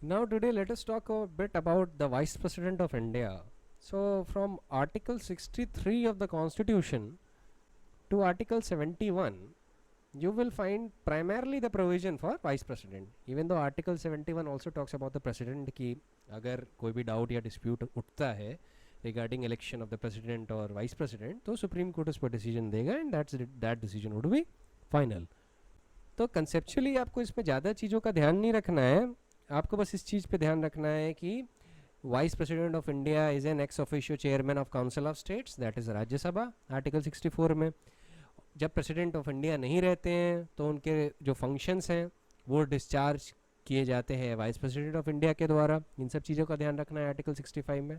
Now today let us talk a bit about the Vice President of India. So from Article 63 of the Constitution to Article 71, you will find primarily the provision for Vice President. Even though Article 71 also talks about the President कि अगर कोई भी doubt या dispute उठता है regarding election of the President or Vice President, तो Supreme Court उस पर डिसीजन देगा and that decision would be final. तो कंसेप्चुअली आपको इसमें ज़्यादा चीज़ों का ध्यान नहीं रखना है, आपको बस इस चीज़ पे ध्यान रखना है कि vice President of India is an ex officio chairman of council of states, that is Rajya Sabha, article 64 में. जब प्रेसिडेंट ऑफ इंडिया नहीं रहते हैं तो उनके जो फंक्शंस हैं वो डिस्चार्ज किए जाते हैं वाइस प्रेसिडेंट ऑफ इंडिया के द्वारा. इन सब चीज़ों का ध्यान रखना है आर्टिकल 65 में.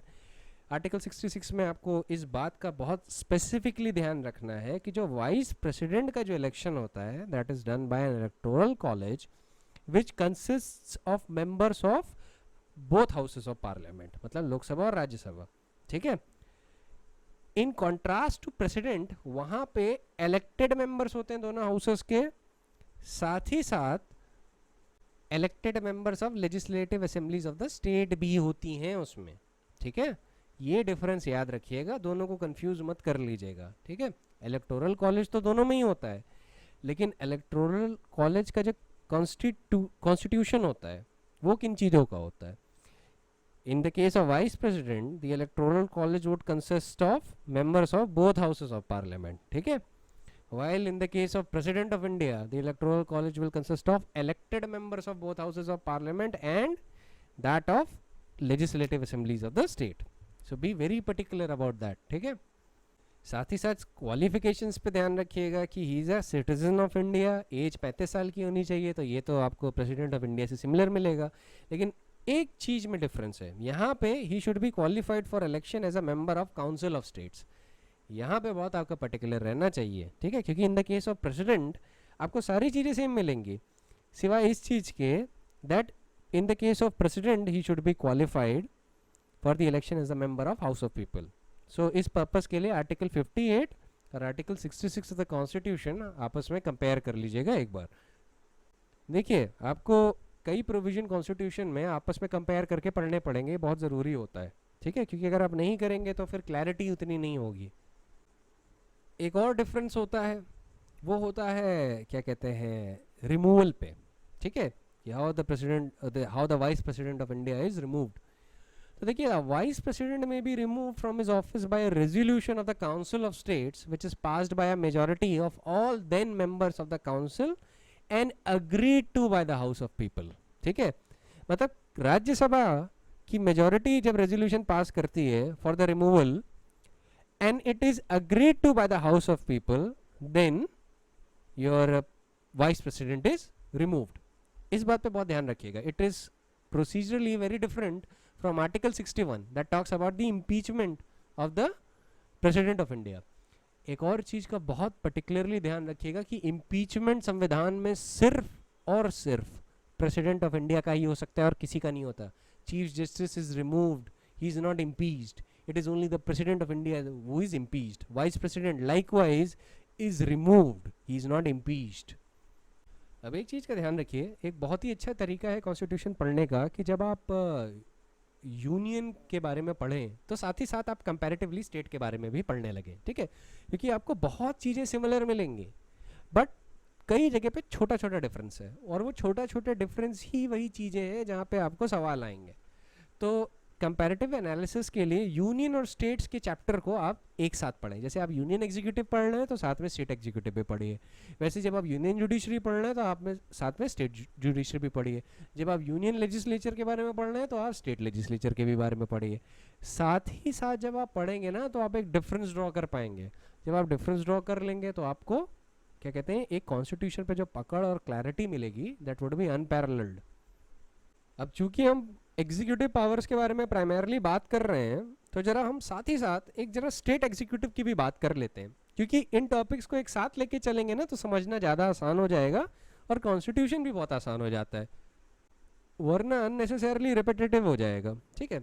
आर्टिकल 66 में आपको इस बात का बहुत स्पेसिफिकली ध्यान रखना है कि जो वाइस प्रेसिडेंट का जो इलेक्शन होता है that is done by N electoral college which consists of members of both houses of parliament, मतलब लोकसभा और राज्यसभा. ठीक है. इन कॉन्ट्रास्ट टू प्रेसिडेंट वहाँ पे इलेक्टेड मेंबर्स होते हैं दोनों हाउसेस के, साथ ही साथ elected members of legislative assemblies of the state भी होती हैं उसमें. ठीक है. ये डिफरेंस याद रखिएगा, दोनों को कंफ्यूज मत कर लीजिएगा. ठीक है. इलेक्टोरल कॉलेज तो दोनों में ही होता है, लेकिन इलेक्टोरल कॉलेज का जो कॉन्स्टिट्यूशन होता है वो किन चीज़ों का होता है. In the case of Vice President, the Electoral College would consist of members of both houses of Parliament. ठीक है. While in the case of President of India, the Electoral College will consist of elected members of both houses of Parliament and that of legislative assemblies of the state. So be very particular about that. ठीक है. साथ ही साथ qualifications पे ध्यान रखिएगा कि he is a citizen of India, age 35 साल की होनी चाहिए, तो ये तो आपको प्रेसिडेंट ऑफ इंडिया से सिमिलर मिलेगा. लेकिन एक चीज़ में डिफरेंस है, यहाँ पे he should be qualified for election as a member of council of States. यहाँ पे बहुत आपका पर्टिकुलर रहना चाहिए. ठीक है. क्योंकि in the case of president आपको सारी चीज़ें सेम मिलेंगी सिवाय इस चीज़ के that in the case of president he should be qualified for the election as a member of house of people. So इस पर्पज़ के लिए आर्टिकल 58 और आर्टिकल 66 ऑफ द कॉन्स्टिट्यूशन आपस में कंपेयर कर लीजिएगा एक बार. देखिए आपको कई प्रोविजन कॉन्स्टिट्यूशन में आपस में कंपेयर करके पढ़ने पड़ेंगे, बहुत ज़रूरी होता है. ठीक है. क्योंकि अगर आप नहीं करेंगे तो फिर क्लैरिटी उतनी नहीं होगी. एक और डिफरेंस होता है, वो होता है क्या कहते हैं रिमूवल पे. ठीक है. How the Vice President of India is removed. तो देखिए Vice President may be remove from his office by resolution of the council of States which is passed by a majority of all then members of the Council and agreed to by the house of People. ठीक है. मतलब राज्यसभा की majority जब resolution pass करती है for the removal and it is agreed to by the house of People, then your Vice President is removed. इस बात पे बहुत ध्यान रखिएगा. It is procedurally very different from Article 61 that talks about the impeachment of the President of India. एक और चीज़ का बहुत पर्टिकुलरली ध्यान रखिएगा कि इम्पीचमेंट संविधान में सिर्फ और सिर्फ प्रेसिडेंट ऑफ इंडिया का ही हो सकता है और किसी का नहीं होता. Chief justice is removed, he is not impeached. It is only the President of India who is impeached. Vice president likewise is removed, he is not impeached. अब एक चीज़ का ध्यान रखिए, एक बहुत ही अच्छा तरीका है कॉन्स्टिट्यूशन पढ़ने का कि जब आप यूनियन के बारे में पढ़ें तो साथ ही साथ आप कंपैरेटिवली स्टेट के बारे में भी पढ़ने लगें. ठीक है. क्योंकि आपको बहुत चीज़ें सिमिलर मिलेंगी बट कई जगह पे छोटा छोटा डिफरेंस है, और वो छोटा छोटा डिफरेंस ही वही चीज़ें हैं जहाँ पे आपको सवाल आएंगे. तो कंपैरेटिव एनालिसिस के लिए यूनियन और स्टेट्स के चैप्टर को आप एक साथ पढ़ें. जैसे आप यूनियन एग्जीक्यूटिव पढ़ रहे हैं तो साथ में स्टेट एग्जीक्यूटिव भी पढ़िए. वैसे जब आप यूनियन जुडिशरी पढ़ रहे हैं तो आप में साथ में स्टेट जुडिशरी भी पढ़िए. जब आप यूनियन लेजिस्लेचर के बारे में पढ़ रहे हैं तो आप स्टेट लेजिस्लेचर के भी बारे में पढ़िए. साथ ही साथ जब आप पढ़ेंगे ना तो आप एक डिफरेंस ड्रॉ कर पाएंगे. जब आप डिफरेंस ड्रॉ कर लेंगे तो आपको क्या कहते हैं एक कॉन्स्टिट्यूशन पे जो पकड़ और क्लैरिटी मिलेगी दैट वुड बी अनपैरेलल्ड. अब चूंकि हम एग्जीक्यूटिव पावर्स के बारे में प्राइमरली बात कर रहे हैं तो जरा हम साथ ही साथ एक जरा स्टेट एग्जीक्यूटिव की भी बात कर लेते हैं, क्योंकि इन टॉपिक्स को एक साथ लेके चलेंगे ना तो समझना ज़्यादा आसान हो जाएगा और कॉन्स्टिट्यूशन भी बहुत आसान हो जाता है, वरना अननेसेसरली रिपीटेटिव हो जाएगा. ठीक है.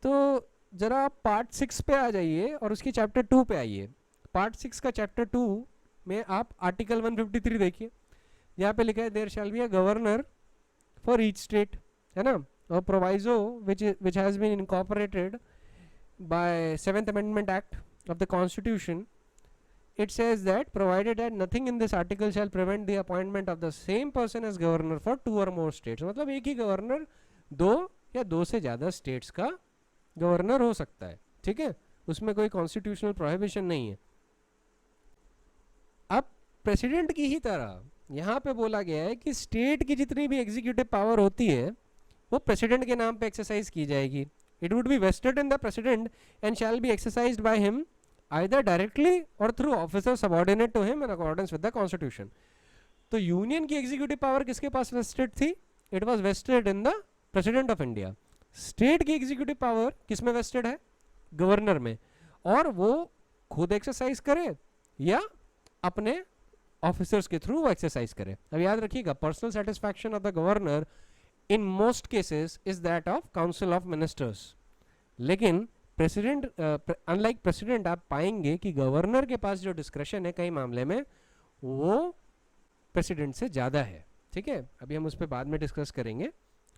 तो जरा आप पार्ट 6 पे आ जाइए और उसकी चैप्टर 2 पे आइए. पार्ट 6 का चैप्टर 2 में आप आर्टिकल 153 देखिए, यहाँ पे लिखा है there shall be a Governor for each state, है ना. a proviso which has been incorporated by 7th Amendment Act of the Constitution. It says that provided that nothing in this article shall prevent the appointment of the same person as governor for 2 or more states. मतलब एक ही governor 2 या 2 से ज़्यादा states का governor हो सकता है, ठीक है, उसमें कोई कॉन्स्टिट्यूशनल प्रोहिबिशन नहीं है. अब प्रेसिडेंट की ही तरह यहाँ पे बोला गया है कि स्टेट की जितनी भी एग्जीक्यूटिव पावर होती है वो प्रेसिडेंट के नाम पे एक्सरसाइज की जाएगी. It would be vested in the President and shall be exercised by him either directly or through officers subordinate to him in accordance with the constitution. तो यूनियन की एग्जीक्यूटिव पावर किसके पास vested थी? It was vested in the President of India. State की executive power किस में wasted है? Governor में. और वो खुद एक्सरसाइज करे या अपने ऑफिसर्स के थ्रू वो एक्सरसाइज करे. अब याद रखिएगा, personal satisfaction of the Governor in most cases is that of council of ministers. लेकिन प्रेसिडेंट, अनलाइक प्रेसिडेंट, आप पाएंगे कि गवर्नर के पास जो डिस्क्रेशन है कई मामले में वो प्रेसिडेंट से ज़्यादा है. ठीक है, अभी हम उस पर बाद में डिस्कस करेंगे,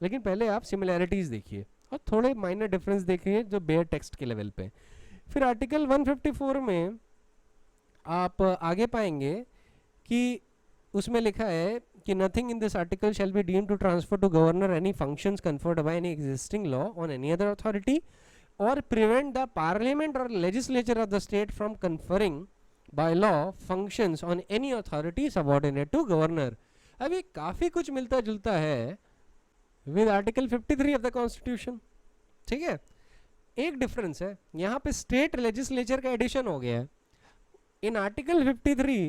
लेकिन पहले आप सिमिलैरिटीज़ देखिए और थोड़े माइनर डिफरेंस देखिए जो बेयर टेक्स्ट के लेवल पे. फिर आर्टिकल 154 में आप आगे पाएंगे कि उसमें लिखा है कि nothing in this article shall be deemed to transfer to Governor any functions conferred by any existing law on any other authority or prevent the parliament or legislature of the state from conferring by law functions on any authority subordinate to governor. अभी काफ़ी कुछ मिलता जुलता है with article 53 of the constitution. ठीक है, एक difference है, यहाँ पे स्टेट लेजिस्लेचर का एडिशन हो गया है. इन आर्टिकल 53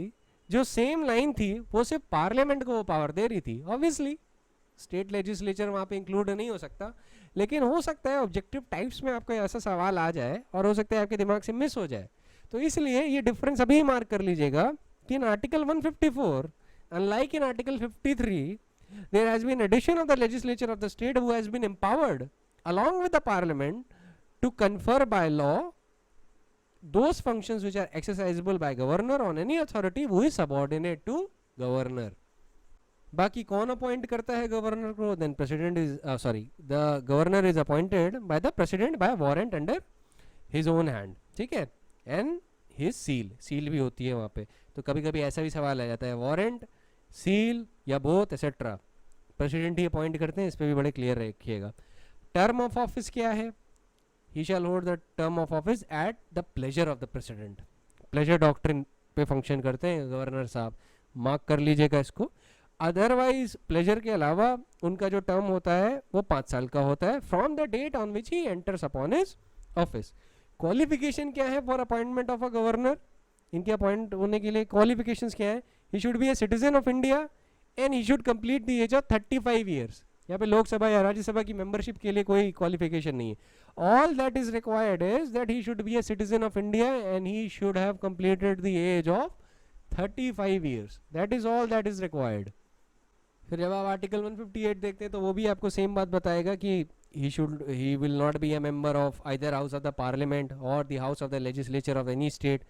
जो सेम लाइन थी वो सिर्फ पार्लियामेंट को वो पावर दे रही थी. ऑब्वियसली स्टेट लेजिस्लेचर वहाँ पे इंक्लूड नहीं हो सकता, लेकिन हो सकता है ऑब्जेक्टिव टाइप्स में आपको ऐसा सवाल आ जाए और हो सकता है आपके दिमाग से मिस हो जाए. तो इसलिए ये डिफरेंस अभी मार्क कर लीजिएगा कि in Article 154 unlike in Article 53 there has been addition of the legislature of the state who has been empowered along with the parliament to confer by law those functions which are exercisable by governor on any authority who is subordinate to governor. बाकी कौन appoint करता है Governor को? Then President is the Governor is appointed by the President by warrant under his own hand. ठीक है, and his seal भी होती है वहाँ पे. तो कभी कभी ऐसा भी सवाल आ जाता है, वारंट, सील या बोथ एक्सेट्रा प्रेसिडेंट ही अपॉइंट करते हैं. इस पर भी बड़े क्लियर रखिएगा. टर्म ऑफ ऑफिस क्या है? He shall hold the term of office at the pleasure of the president. Pleasure doctrine पे फंक्शन करते हैं गवर्नर साहब, मार्क कर लीजिएगा इसको. अदरवाइज प्लेजर के अलावा उनका जो टर्म होता है वो 5 साल का होता है from the date on which he enters upon his office. Qualification क्या है for appointment of a governor? इनके अपॉइंट होने के लिए क्वालिफिकेशंस क्या है? He should be a citizen of India and he should complete the age of 35 years. यहाँ पे लोकसभा या राज्यसभा की मेंबरशिप के लिए कोई क्वालिफिकेशन नहीं है. All that is required is that he should be a citizen of India and he should have completed the age of 35 years. That is all that is required. फिर जब आप आर्टिकल 158 देखते हैं तो वो भी आपको सेम बात बताएगा कि he will not be a member of either house of the parliament और the house of the legislature of any state.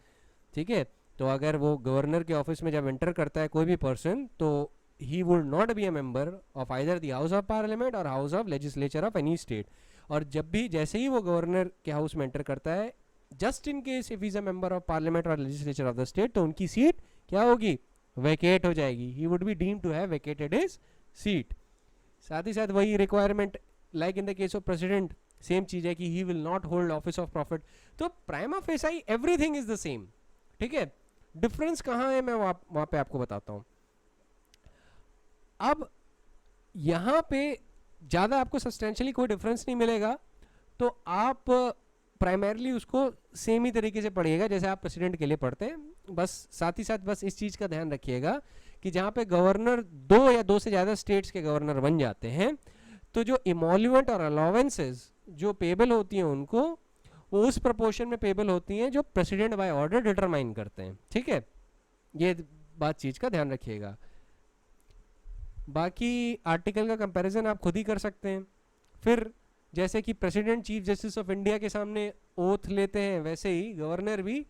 ठीक है, तो अगर वो गवर्नर के ऑफिस में जब एंटर करता है कोई भी पर्सन तो he would not be a member of either the house of parliament और house of legislature of any state. और जब भी जैसे ही वो गवर्नर के हाउस में एंटर करता है, just in case if is a member of parliament और लेजिस्लेचर ऑफ द स्टेट, तो उनकी सीट क्या होगी? वैकेट हो जाएगी. He would be deemed to have vacated his seat. साथ ही साथ वही requirement like in the case of president same चीज है कि he will not hold office of profit. तो prima facie everything is the same. ठीक है, डिफरेंस कहाँ है मैं वहां पे आपको बताता हूं. अब यहां पे ज्यादा आपको सब्सटेंशियली कोई डिफरेंस नहीं मिलेगा, तो आप प्राइमरली उसको सेम ही तरीके से पढ़िएगा जैसे आप प्रेसिडेंट के लिए पढ़ते हैं. बस साथ ही साथ बस इस चीज़ का ध्यान रखिएगा कि जहाँ पे गवर्नर 2 या 2 से ज़्यादा स्टेट्स के गवर्नर बन जाते हैं तो जो इमोल्यूमेंट और अलाउंसेस जो पेबल होती हैं उनको वो उस प्रपोर्शन में पेबल होती हैं जो प्रेसिडेंट बाय ऑर्डर डिटरमाइन करते हैं. ठीक है, ये बात चीज़ का ध्यान रखिएगा. बाकी आर्टिकल का कंपैरिजन आप खुद ही कर सकते हैं. फिर जैसे कि president chief justice of India के सामने ओथ लेते हैं, वैसे ही गवर्नर भी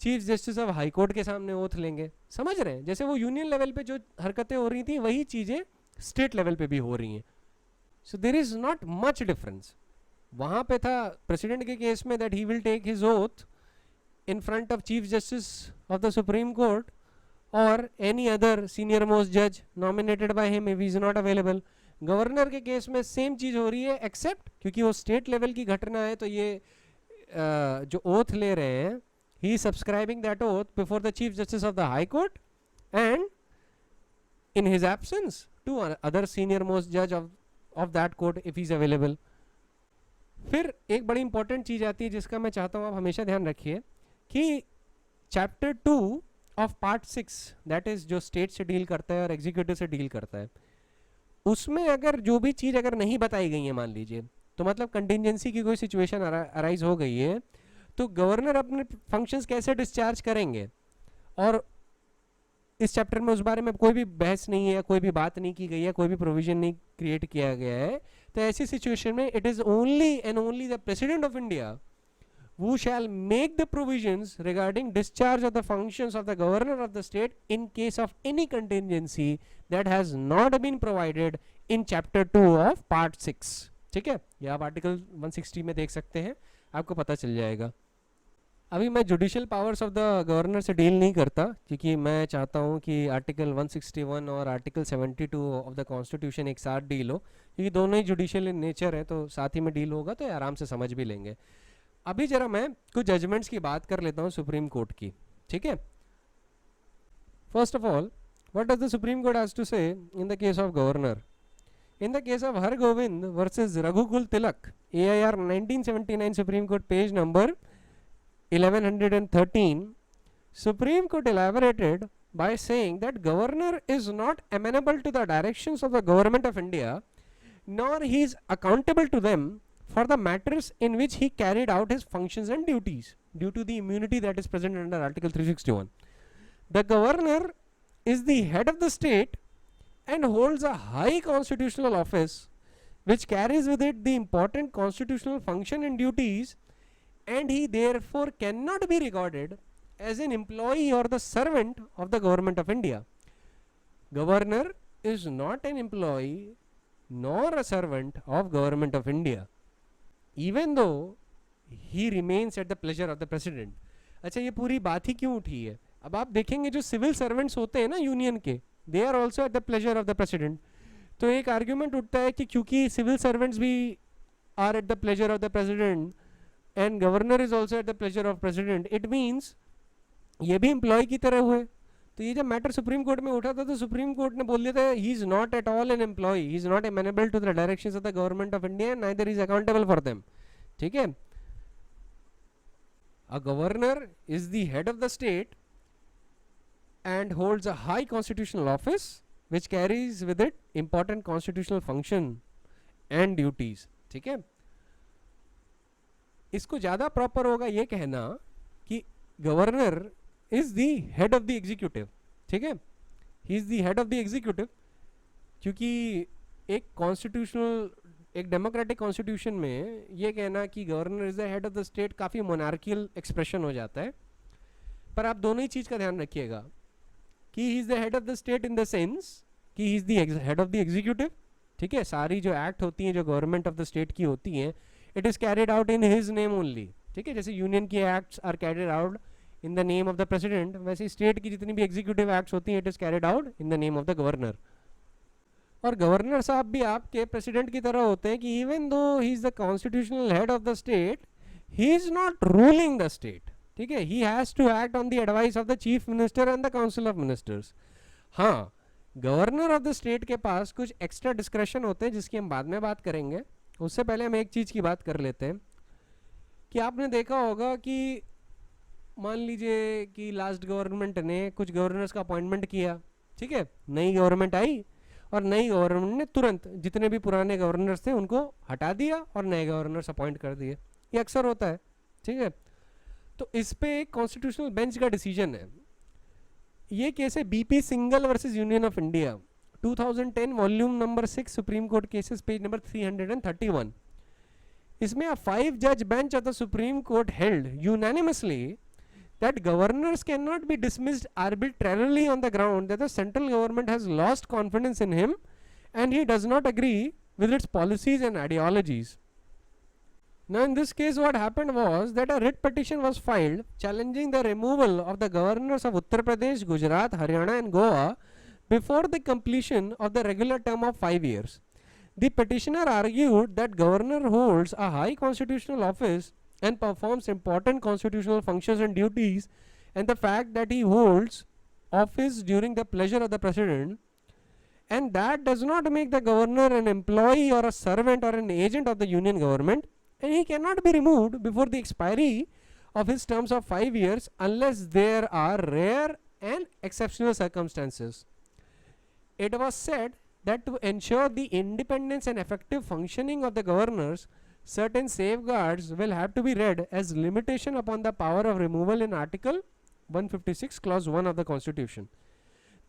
chief justice of high court के सामने ओथ लेंगे. समझ रहे हैं? जैसे वो यूनियन लेवल पे जो हरकतें हो रही थी वही चीज़ें स्टेट लेवल पे भी हो रही हैं. So there is not much difference. वहाँ पे था प्रेसिडेंट के केस में that he will take his oath in front of Chief Justice of the Supreme Court or any other senior most judge nominated by him if he is not available. Governor के case में same चीज़ हो रही है, accept क्योंकि वो state level की घटना है तो ये जो ओथ ले रहे हैं, he subscribing that oath before the chief justice of the high court and in his absence to other senior most जज of that court if he is available. फिर एक बड़ी इंपॉर्टेंट चीज़ आती है जिसका मैं चाहता हूँ आप हमेशा ध्यान रखिए कि chapter 2 of part 6 that is जो स्टेट से डील करता है और एग्जीक्यूटिव से डील करता है, उसमें अगर जो भी चीज़ अगर नहीं बताई गई है मान लीजिए, तो मतलब कंटिजेंसी की कोई सिचुएशन अराइज हो गई है, तो गवर्नर अपने फंक्शंस कैसे डिस्चार्ज करेंगे, और इस चैप्टर में उस बारे में कोई भी बहस नहीं है, कोई भी बात नहीं की गई है, कोई भी प्रोविजन नहीं क्रिएट किया गया है. तो ऐसी सिचुएशन में it is only and only the President of India who shall make the provisions regarding discharge of the functions of the governor of the state in case of any contingency that has not been provided in chapter 2 of part 6. ठीक है, ये आप article 160 में देख सकते हैं, आपको पता चल जाएगा. अभी मैं judicial powers of the governor से डील नहीं करता क्योंकि मैं चाहता हूँ कि आर्टिकल 161 और आर्टिकल 72 ऑफ द कॉन्स्टिट्यूशन एक साथ डील हो, क्योंकि दोनों ही जुडिशियल इन नेचर है, तो साथ ही में डील होगा तो आराम से समझ भी लेंगे. अभी जरा मैं कुछ जजमेंट्स की बात कर लेता हूँ सुप्रीम कोर्ट की. ठीक है, first of all what does the supreme court has to say in the case of governor. In the case of Hargovind versus Raghukul Tilak, AIR 1979 supreme court page number 1113, supreme court elaborated by saying that governor is not amenable to the directions of the government of India, nor he is accountable to them for the matters in which he carried out his functions and duties due to the immunity that is present under Article 361. The governor is the head of the state and holds a high constitutional office which carries with it the important constitutional function and duties, and he therefore cannot be regarded as an employee or the servant of the government of India. Governor is not an employee nor a servant of government of India, even though he remains at the pleasure of the president. अच्छा, ये पूरी बात ही क्यों उठी है? अब आप देखेंगे जो सिविल सर्वेंट्स होते हैं ना यूनियन के, they are also at the pleasure of the President. तो एक आर्ग्यूमेंट उठता है कि क्योंकि सिविल सर्वेंट्स भी are at the pleasure of the President and Governor is also at the pleasure of President, it means ये भी एम्प्लॉय की तरह हुए. तो ये जब मैटर सुप्रीम कोर्ट में उठा था तो सुप्रीम कोर्ट ने बोल दिया था he is not at all an employee, he is not amenable to the directions of the Government of India, neither is accountable for them. ठीक है, a governor is the head of the state and holds a high constitutional office which carries with it important constitutional function and duties. ठीक है, इसको ज्यादा proper होगा ये कहना कि governor is the head of the executive. ठीक है, he is the head of the executive, क्योंकि एक कॉन्स्टिट्यूशनल एक डेमोक्रेटिक कॉन्स्टिट्यूशन में ये कहना कि governor is the head of the state काफ़ी मोनार्कियल एक्सप्रेशन हो जाता है. पर आप दोनों ही चीज़ का ध्यान रखिएगा कि he is the head of the state in the sense कि he is the head of the executive. ठीक है, सारी जो एक्ट होती हैं जो गवर्नमेंट ऑफ द स्टेट की होती हैं, it is carried out in his name only. ठीक है, जैसे यूनियन की acts are carried out in the name of the President, वैसे स्टेट की जितनी भी एग्जीक्यूटिव एक्ट्स होती हैं it is carried out in the name of the Governor. और गवर्नर साहब भी आपके प्रेसिडेंट की तरह होते हैं कि even though he is the constitutional head of the state, he is not ruling the state. ठीक है, he has to act on the advice of the chief Minister and the council of Ministers. हाँ, Governor of the state के पास कुछ extra discretion होते हैं जिसकी हम बाद में बात करेंगे. उससे पहले हम एक चीज़ की बात कर लेते हैं कि आपने देखा होगा कि मान लीजिए कि लास्ट गवर्नमेंट ने कुछ गवर्नर्स का अपॉइंटमेंट किया. ठीक है, नई गवर्नमेंट आई और नई गवर्नमेंट ने तुरंत जितने भी पुराने गवर्नर्स थे उनको हटा दिया और नए गवर्नर्स अपॉइंट कर दिए. ये अक्सर होता है. ठीक है, तो इस पे एक कॉन्स्टिट्यूशनल बेंच का डिसीजन है. ये केस है BP single versus union of India 2010 volume number 6 supreme court cases page number 331. इसमें a 5 judge bench of the Supreme Court held unanimously that governors cannot be dismissed arbitrarily on the ground that the central government has lost confidence in him and he does not agree with its policies and ideologies. Now in this case what happened was that a writ petition was filed challenging the removal of the governors of Uttar Pradesh, Gujarat, Haryana and Goa before the completion of the regular term of 5 years. The petitioner argued that governor holds a high constitutional office and performs important constitutional functions and duties, and the fact that he holds office during the pleasure of the president, and that does not make the governor an employee or a servant or an agent of the union government, and he cannot be removed before the expiry of his terms of 5 years unless there are rare and exceptional circumstances. It was said that to ensure the independence and effective functioning of the governors, certain safeguards will have to be read as limitation upon the power of removal in Article 156 Clause 1 of the Constitution.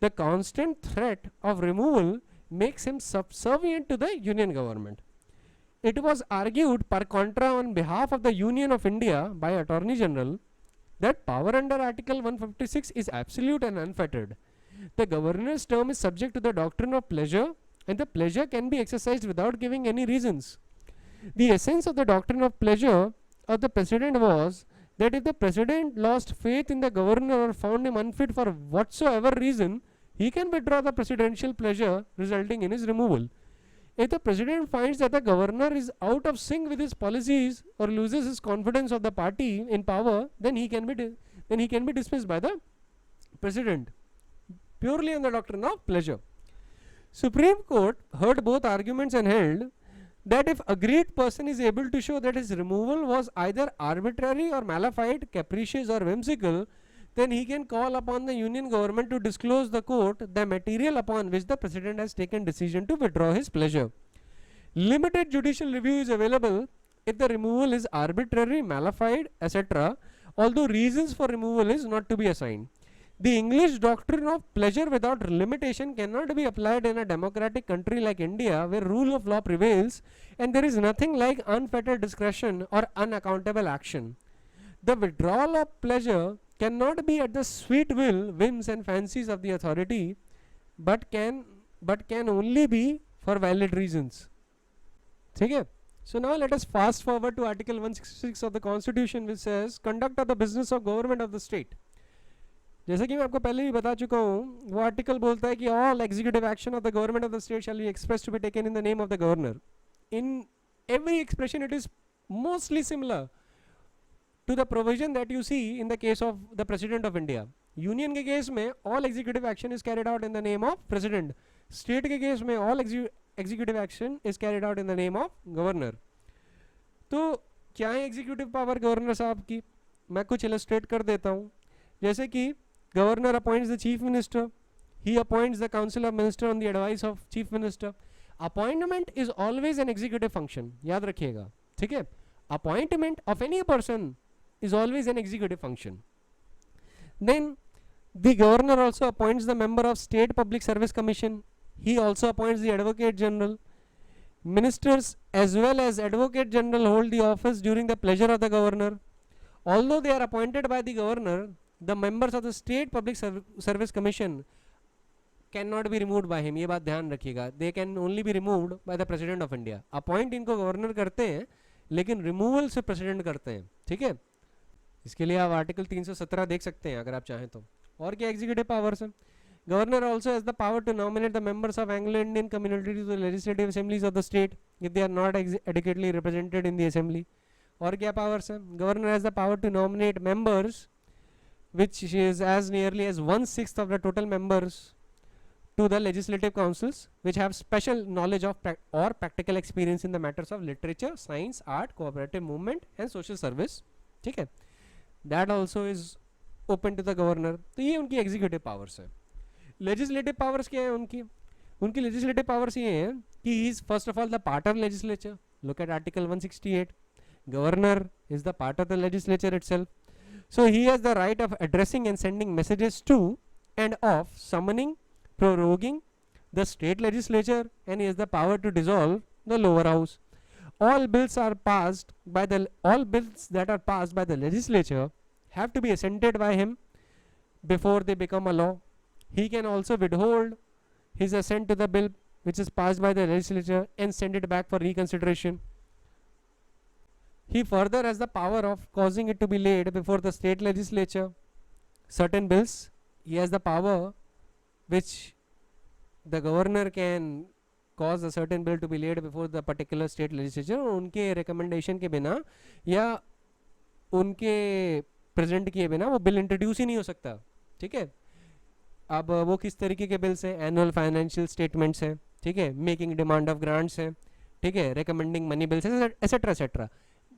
The constant threat of removal makes him subservient to the union government. It was argued per contra on behalf of the Union of India by Attorney General that power under Article 156 is absolute and unfettered. The governor's term is subject to the doctrine of pleasure, and the pleasure can be exercised without giving any reasons. The essence of the doctrine of pleasure of the president was that if the president lost faith in the governor or found him unfit for whatsoever reason, he can withdraw the presidential pleasure, resulting in his removal. If the president finds that the governor is out of sync with his policies or loses his confidence of the party in power, then he can be dismissed by the president, purely on the doctrine of pleasure. Supreme Court heard both arguments and held that if aggrieved person is able to show that his removal was either arbitrary or malafide, capricious or whimsical, then he can call upon the union government to disclose the court the material upon which the president has taken decision to withdraw his pleasure. Limited judicial review is available if the removal is arbitrary, malafide, etc., although reasons for removal is not to be assigned. The English doctrine of pleasure without limitation cannot be applied in a democratic country like India, where rule of law prevails and there is nothing like unfettered discretion or unaccountable action. The withdrawal of pleasure cannot be at the sweet will, whims and fancies of the authority, but can only be for valid reasons. Okay? So now let us fast forward to Article 166 of the Constitution, which says conduct of the business of government of the state. जैसे कि मैं आपको पहले भी बता चुका हूँ, वो आर्टिकल बोलता है कि all executive action of the government of the state shall be expressed to be taken in the name of the governor. In every expression it is mostly similar to the provision that you see in the case of the President of India. Union के case में all executive action is carried out in the name of President. State के case में all executive action is carried out in the name of Governor. तो क्या है executive power governor साहब की? मैं कुछ illustrate कर देता हूँ. जैसे कि Governor appoints the Chief Minister. He appoints the Council of Ministers on the advice of Chief Minister. Appointment is always an executive function. याद रखिएगा, ठीक है? Appointment of any person is always an executive function. Then the governor also appoints the member of State Public Service Commission. He also appoints the Advocate General. Ministers as well as Advocate General hold the office during the pleasure of the governor. Although they are appointed by the governor, the members of the State Public Service Commission cannot be removed by him. ये बात ध्यान रखिएगा. They can only be removed by the President of India. Appoint इनको governor करते हैं, लेकिन removal से president करते हैं. ठीक है? इसके लिए आप आर्टिकल 317 देख सकते हैं अगर आप चाहें तो. और क्या executive powers हैं? Governor also has the power to nominate the members of Anglo-Indian community to the legislative assemblies of the state if they are not adequately represented in the assembly. और क्या powers हैं? Governor has the power to nominate members, which is as nearly as 1/6 of the total members, to the legislative councils, which have special knowledge of or practical experience in the matters of literature, science, art, cooperative movement and social service. ठीक है? That also is open to the governor. तो ये उनकी executive powers है. Legislative powers क्या है उनकी? उनकी legislative powers ये हैं कि he is first of all the part of legislature. Look at Article 168. Governor is the part of the legislature itself. So he has the right of addressing and sending messages to and of summoning, proroguing the state legislature, and he has the power to dissolve the lower house. All bills that are passed by the legislature have to be assented by him before they become a law. He can also withhold his assent to the bill which is passed by the legislature and send it back for reconsideration. He further has the power of causing it to be laid before the state legislature. Certain bills, he has the power which the governor can cause a certain bill to be laid before the particular state legislature. उनके recommendation के बिना या उनके present किए बिना वो bill introduce ही नहीं हो सकता. ठीक है. अब वो किस तरीके के बिल्स हैं? एनुअल फाइनेंशियल स्टेटमेंट्स हैं, ठीक है, मेकिंग डिमांड ऑफ ग्रांट्स हैं, ठीक है, recommending money bills etcetera etcetera.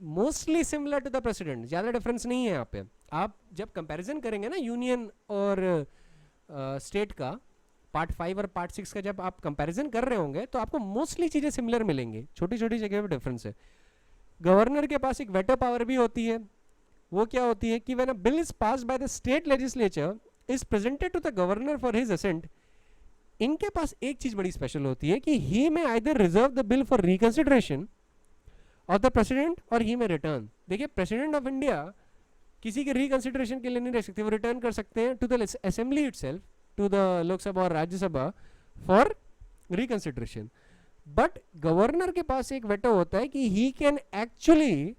Mostly similar to the President, ज़्यादा डिफरेंस नहीं है यहाँ पे. आप जब कंपैरिजन करेंगे ना यूनियन और स्टेट का पार्ट 5 और पार्ट 6 का जब आप कंपैरिजन कर रहे होंगे तो आपको मोस्टली चीज़ें सिमिलर मिलेंगी, छोटी छोटी जगह पे डिफरेंस है. गवर्नर के पास एक वेटो पावर भी होती है. वो क्या होती है कि when a bill is passed by the state legislature is presented to the governor for his assent, इनके पास एक चीज बड़ी स्पेशल होती है कि he may either reserve the bill for reconsideration of the president और ही मे रिटर्न. देखिए, प्रेसिडेंट ऑफ इंडिया किसी के रिकंसिडरेशन के लिए नहीं रह सकते, वो रिटर्न कर सकते हैं to the assembly itself, to the Lok Sabha और Rajya Sabha for reconsideration. But governor के पास एक वेटो होता है कि he can actually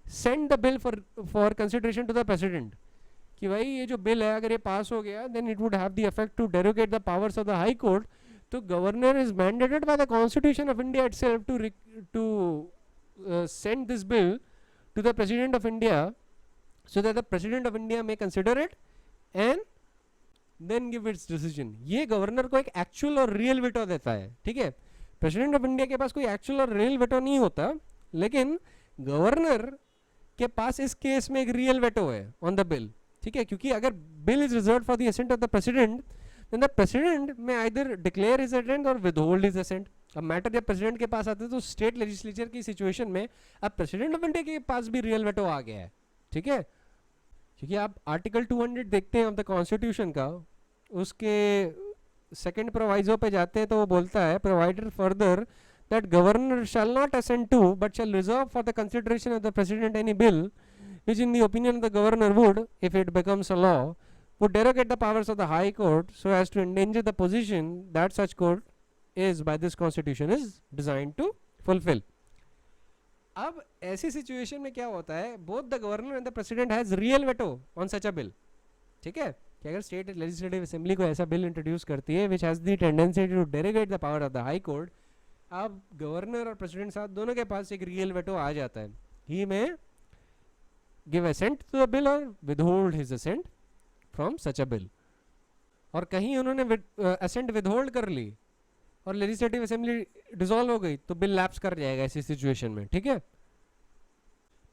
send the bill for consideration to the president, कि भाई ये जो बिल है अगर ये पास हो गया then it would have the effect to derogate the powers of the high court. तो governor is mandated by the constitution of India itself to send this bill to the President of India so that the President of India may consider it and then give its decision. ये governor को एक actual और real veto देता है. ठीक है, president of India के पास कोई एक्चुअल और रियल वेटो नहीं होता, लेकिन गवर्नर के पास इस केस में एक रियल वेटो है ऑन द बिल. ठीक है, क्योंकि अगर bill is reserved for the assent of the President then the president may either declare his assent or withhold his assent. अब मैटर जब प्रेसिडेंट के पास आते हैं तो स्टेट लेजिस्लेचर की सिचुएशन में अब प्रेसिडेंट ऑफ इंडिया के पास भी रियल वेटो आ गया है. ठीक है, क्योंकि आप आर्टिकल 200 देखते हैं ऑफ द कॉन्स्टिट्यूशन का, उसके सेकंड प्रोवाइजो पे जाते हैं तो वो बोलता है provided further that Governor shall not assent to but shall reserve for the consideration of the President any bill which in the opinion of the governor would, if it becomes a law, would derogate the powers of the high court so as to endanger the position that such court is by this constitution is designed to fulfill. अब ऐसी situation में क्या होता है, both the governor and the president has real veto on such a bill. ठीक है, कि अगर स्टेट लेजिस्लेटिव असेंबली को ऐसा बिल इंट्रोड्यूस करती है which has the tendency to derogate the power of the high court, अब गवर्नर और प्रेसिडेंट साथ दोनों के पास एक रियल वेटो आ जाता है. ही में give assent to the bill or withhold his assent from such a bill. और कहीं उन्होंने assent withhold कर ली और लेजिस्लेटिव असेंबली डिसॉल्व हो गई तो बिल लैप्स कर जाएगा ऐसी सिचुएशन में. ठीक है,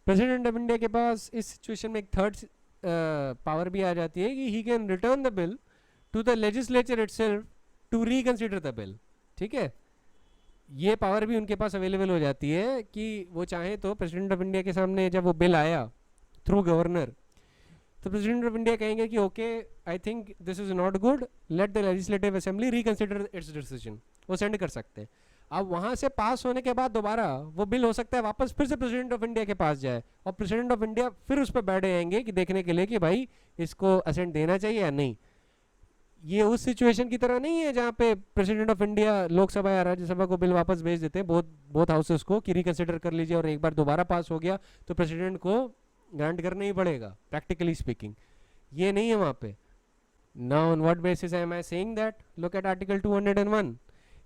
प्रेसिडेंट ऑफ इंडिया के पास इस सिचुएशन में एक थर्ड पावर भी आ जाती है कि he can return the bill to the legislature itself to reconsider the bill. ठीक है, ये पावर भी उनके पास अवेलेबल हो जाती है कि वो चाहे तो प्रेसिडेंट ऑफ इंडिया के सामने जब वो बिल आया थ्रू गवर्नर तो प्रेसिडेंट ऑफ इंडिया कहेंगे कि okay I think this is not good, let the legislative assembly reconsider it's decision. वो सेंड कर सकते हैं. अब वहाँ से पास होने के बाद दोबारा वो बिल हो सकता है वापस फिर से प्रेसिडेंट ऑफ इंडिया के पास जाए और प्रेसिडेंट ऑफ इंडिया फिर उस पर बैठे आएंगे कि देखने के लिए कि भाई इसको असेंट देना चाहिए या नहीं. ये उस सिचुएशन की तरह नहीं है जहाँ पे प्रेसिडेंट ऑफ इंडिया लोकसभा या राज्यसभा को बिल वापस भेज देते हैं बोथ हाउसेस को कि रिकंसिडर कर लीजिए, और एक बार दोबारा पास हो गया तो प्रेसिडेंट को ग्रांट करना ही पड़ेगा प्रैक्टिकली स्पीकिंग. ये नहीं है वहाँ पे. Now on what basis I am I saying that? Look at article 201.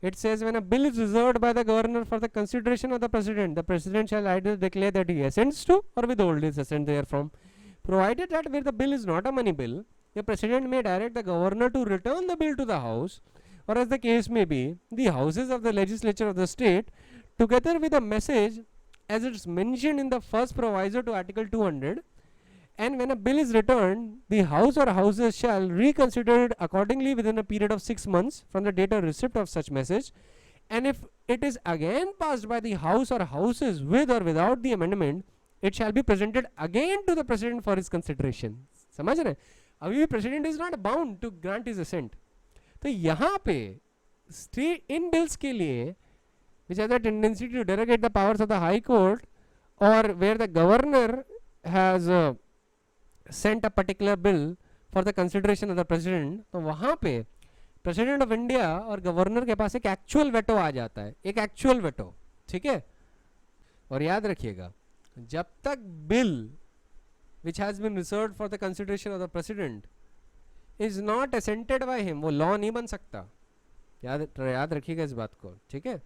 It says when a bill is reserved by the governor for the consideration of the president shall either declare that he assents to or withhold his assent therefrom, provided that where the bill is not a money bill, the president may direct the governor to return the bill to the house, or as the case may be, the houses of the legislature of the state, together with a message as it's mentioned in the first proviso to article 200. And when a bill is returned, the house or houses shall reconsider it accordingly within a period of 6 months from the date of receipt of such message. And if it is again passed by the house or houses with or without the amendment, it shall be presented again to the president for his consideration. समझ रहे? अभी भी president is not bound to grant his assent. तो यहाँ पे state in bills के लिए which has a tendency to derogate the powers of the high court, or where the governor has sent a particular bill for the consideration of the president, तो वहाँ पे president of India और governor के पास एक actual veto आ जाता है, एक एक्चुअल वेटो, ठीक है। और याद रखिएगा, जब तक bill which has been reserved for the consideration of the President is not assented by him, वो लॉ नहीं बन सकता। याद रखिएगा इस बात को, ठीक है।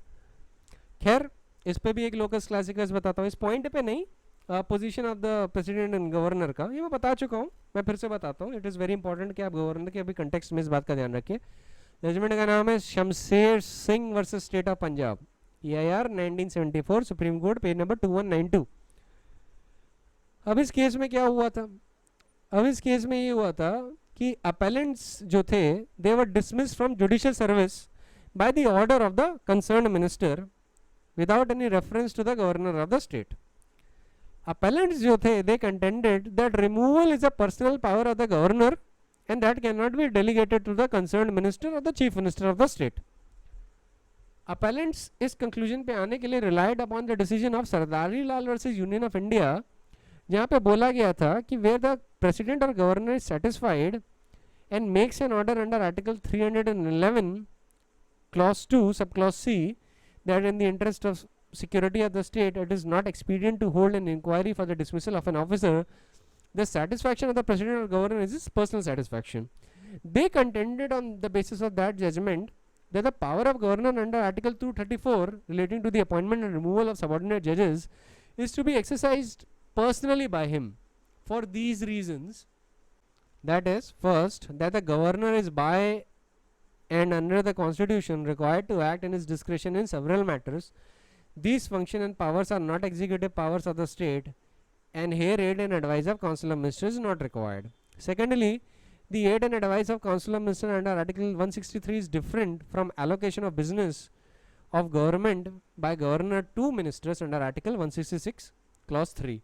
खैर, इस पे भी एक लोकस क्लासिकस बताता हूँ, इस पॉइंट पे नहीं, position of the President and governor का ये मैं बता चुका हूँ, मैं फिर से बताता हूँ। इट इज़ वेरी इंपॉर्टेंट कि आप गवर्नर के अभी कंटेक्स्ट में इस बात का ध्यान रखिए। जजमेंट का नाम है Shamsher Singh versus state of Punjab, EIR 1974, supreme court, page number 2192। अब इस केस में क्या हुआ था? अब इस केस में ये हुआ था कि अपेलेंट्स जो थे they were dismissed from judicial service by the order of the concerned minister without any reference to the governor of the state. Appellants जो थे they contended that removal is a personal power of the governor and that cannot be delegated to the concerned minister or the chief minister of the state. Appellants इस conclusion पे आने के लिए relied upon the decision of Sardari Lal versus Union of India, जहाँ पे बोला गया था कि where the president or governor is satisfied and makes an order under article 311 clause 2 subclause C that in the interest of security of the state it is not expedient to hold an inquiry for the dismissal of an officer, the satisfaction of the president or governor is his personal satisfaction. They contended on the basis of that judgment that the power of governor under article 234 relating to the appointment and removal of subordinate judges is to be exercised personally by him for these reasons. That is, first, that the governor is by and under the constitution required to act in his discretion in several matters. These function and powers are not executive powers of the state, and here aid and advice of council of ministers is not required. Secondly, the aid and advice of council of ministers under article 163 is different from allocation of business of government by governor to ministers under article 166 clause 3.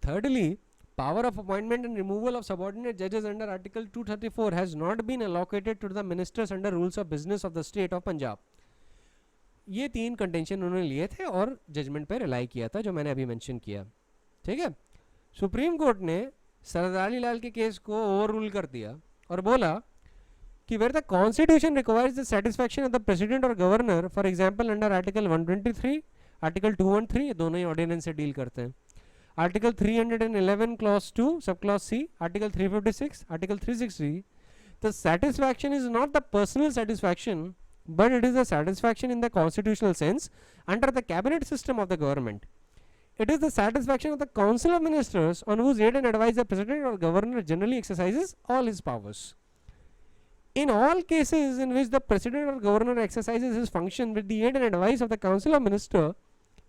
Thirdly, power of appointment and removal of subordinate judges under article 234 has not been allocated to the ministers under rules of business of the state of Punjab. ये तीन contention उन्होंने लिए थे और judgement पे rely किया था जो मैंने अभी मेंशन किया, ठीक है। सुप्रीम कोर्ट ने सरदारी लाल के केस को ओवर रूल कर दिया और बोला कि where the constitution requires the satisfaction of the president और governor, for example under article 123, article 213, ये दोनों ही ऑर्डिनेंस से डील करते हैं, Article 311 clause 2 subclause C, Article 356, Article 360, the satisfaction is not the personal satisfaction but it is the satisfaction in the constitutional sense under the cabinet system of the government. It is the satisfaction of the council of ministers on whose aid and advice the president or governor generally exercises all his powers. In all cases in which the president or governor exercises his function with the aid and advice of the council of ministers,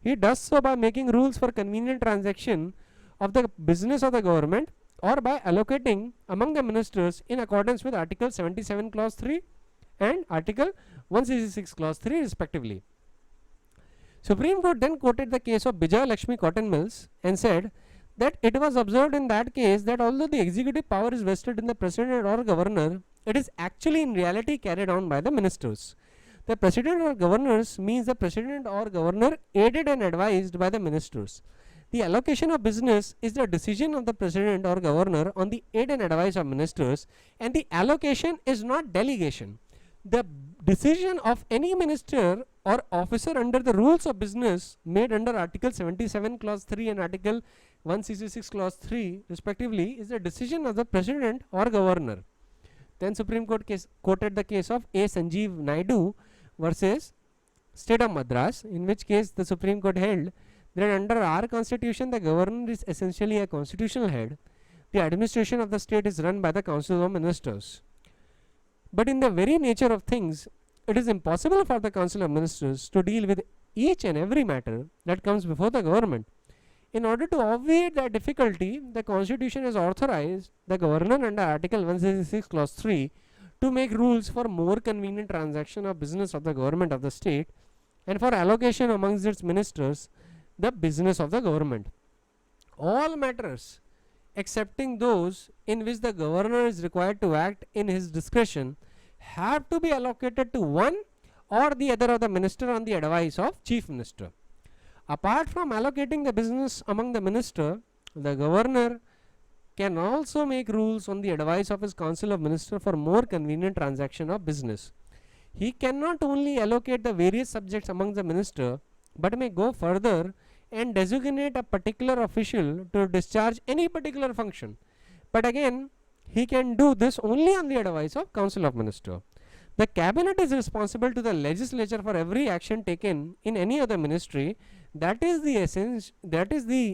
he does so by making rules for convenient transaction of the business of the government or by allocating among the ministers in accordance with Article 77 clause 3 and Article 166 clause 3 respectively. Supreme Court then quoted the case of Bijay Lakshmi Cotton Mills and said that it was observed in that case that although the executive power is vested in the president or governor, it is actually in reality carried on by the ministers. The president or governors means the president or governor aided and advised by the ministers. The allocation of business is the decision of the president or governor on the aid and advice of ministers, and the allocation is not delegation. The decision of any minister or officer under the rules of business made under Article 77 clause 3 and Article 166 clause 3 respectively is the decision of the president or governor. Then Supreme Court quoted the case of A. Sanjeev Naidu versus State of Madras, in which case the Supreme Court held that under our constitution the governor is essentially a constitutional head. The administration of the state is run by the council of ministers. But in the very nature of things, it is impossible for the council of ministers to deal with each and every matter that comes before the government. In order to obviate that difficulty, the constitution has authorized the governor under Article 166 clause 3 to make rules for more convenient transaction of business of the government of the state and for allocation amongst its ministers the business of the government. All matters excepting those in which the governor is required to act in his discretion have to be allocated to one or the other of the minister on the advice of chief minister. Apart from allocating the business among the minister, the governor can also make rules on the advice of his council of ministers for more convenient transaction of business. He cannot only allocate the various subjects among the minister, but may go further and designate a particular official to discharge any particular function. But again, he can do this only on the advice of council of minister. The cabinet is responsible to the legislature for every action taken in any other ministry. That is the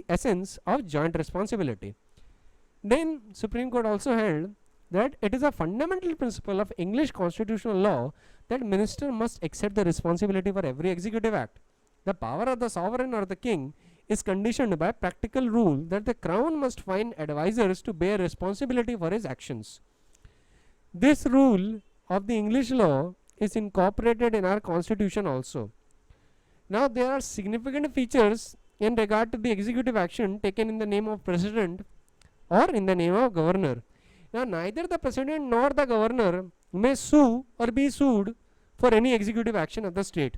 essence of joint responsibility. Then Supreme Court also held that it is a fundamental principle of English constitutional law that minister must accept the responsibility for every executive act. The power of the sovereign or the king is conditioned by practical rule that the crown must find advisors to bear responsibility for his actions. This rule of the English law is incorporated in our constitution also. Now there are significant features in regard to the executive action taken in the name of president or in the name of governor. Now neither the president nor the governor may sue or be sued for any executive action of the state.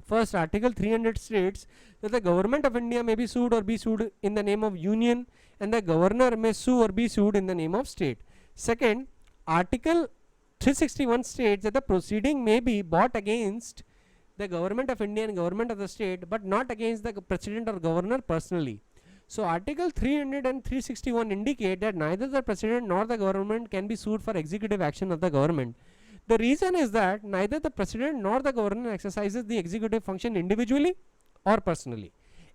First, Article 300 states that the government of India may be sued or be sued in the name of union, and the governor may sue or be sued in the name of state. Second, Article 361 states that the proceeding may be brought against the government of India and government of the state, but not against the president or governor personally. So Article 300 and 361 indicate that neither the president nor the government can be sued for executive action of the government. The reason is that neither the president nor the governor exercises the executive function individually or personally.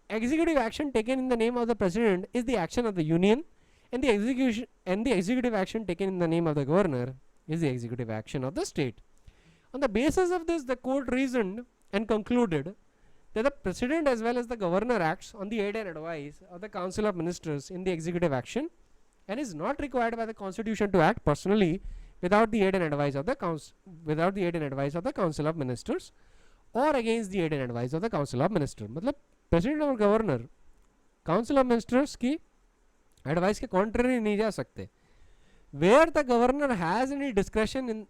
Executive action taken in the name of the president is the action of the union, and the executive action taken in the name of the governor is the executive action of the state. On the basis of this, the court reasoned and concluded that the president as well as the governor acts on the aid and advice of the council of ministers in the executive action, and is not required by the constitution to act personally without the aid and advice of the council of ministers or against the aid and advice of the council of ministers. मतलब president और governor council of ministers की advice के contrary नहीं जा सकते. Where the governor has any discretion,